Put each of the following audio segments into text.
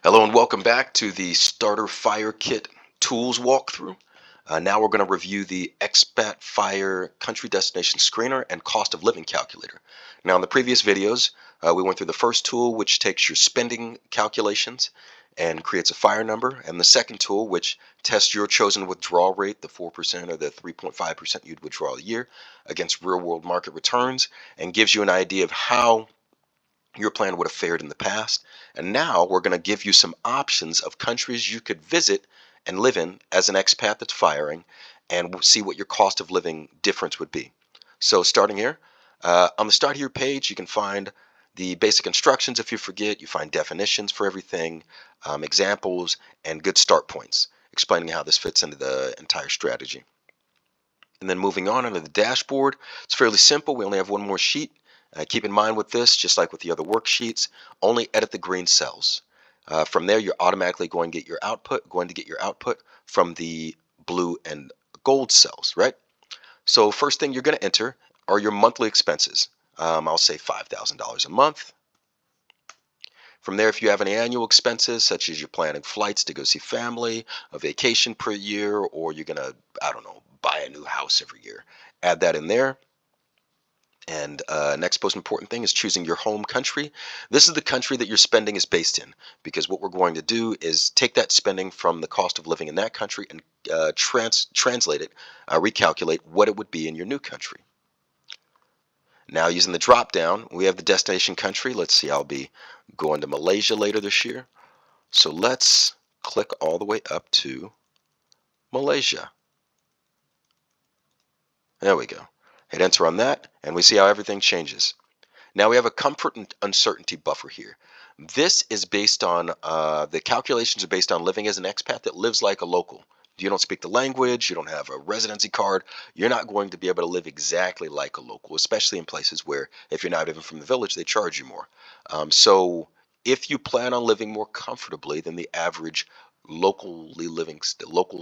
Hello and welcome back to the Starter Fire Kit Tools walkthrough. Now we're going to review the Expat Fire Country Destination Screener and Cost of Living Calculator. Now in the previous videos, we went through the first tool, which takes your spending calculations and creates a fire number, and the second tool, which tests your chosen withdrawal rate, the 4% or the 3.5% you'd withdraw a year, against real-world market returns, and gives you an idea of how your plan would have fared in the past. And now we're going to give you some options of countries you could visit and live in as an expat that's firing, and see what your cost of living difference would be. So starting here, on the start here page, you can find the basic instructions. If you forget, you find definitions for everything, examples, and good start points explaining how this fits into the entire strategy. And then moving on into the dashboard, it's fairly simple. We only have one more sheet. Keep in mind with this, just like with the other worksheets, only edit the green cells. From there, you're automatically going to get your output from the blue and gold cells, right? So first thing you're going to enter are your monthly expenses. I'll say $5,000 a month. From there, if you have any annual expenses, such as you're planning flights to go see family, a vacation per year, or you're going to, I don't know, buy a new house every year, add that in there. And next most important thing is choosing your home country. This is the country that your spending is based in, because what we're going to do is take that spending from the cost of living in that country and translate it, recalculate what it would be in your new country. Now using the drop down, we have the destination country. Let's see, I'll be going to Malaysia later this year. So let's click all the way up to Malaysia. There we go. Hit enter on that, and we see how everything changes. Now we have a comfort and uncertainty buffer here. This is based on, the calculations are based on living as an expat that lives like a local. You don't speak the language, you don't have a residency card, you're not going to be able to live exactly like a local, especially in places where if you're not even from the village, they charge you more. So if you plan on living more comfortably than the average local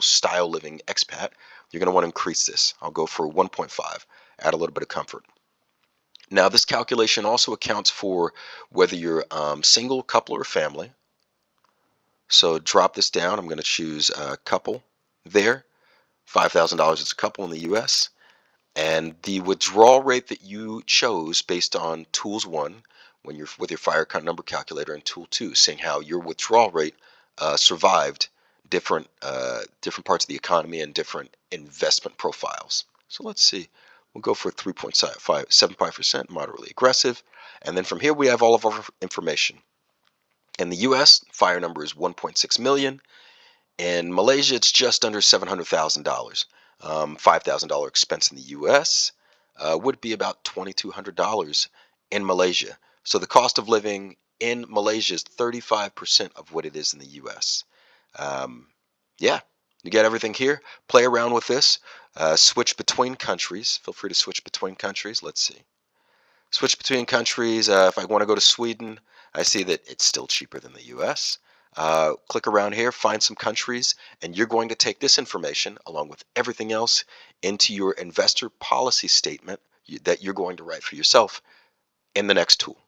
style living expat, you're going to want to increase this. I'll go for 1.5, add a little bit of comfort. Now this calculation also accounts for whether you're single, couple, or family. So drop this down. I'm going to choose couple there. $5,000 is a couple in the US. And the withdrawal rate that you chose based on Tools 1, when you're with your fire number calculator, and Tool 2, seeing how your withdrawal rate survived different parts of the economy and different investment profiles. So let's see. We'll go for 3.75%, moderately aggressive. And then from here, we have all of our information. In the US, fire number is 1.6 million. In Malaysia, it's just under $700,000. $5,000 expense in the US would be about $2,200 in Malaysia. So the cost of living in Malaysia is 35% of what it is in the US. Yeah, you get everything here. Play around with this. Switch between countries. Feel free to switch between countries. Let's see. Switch between countries. If I want to go to Sweden, I see that it's still cheaper than the US. Click around here, find some countries, and you're going to take this information along with everything else into your investor policy statement that you're going to write for yourself in the next tool.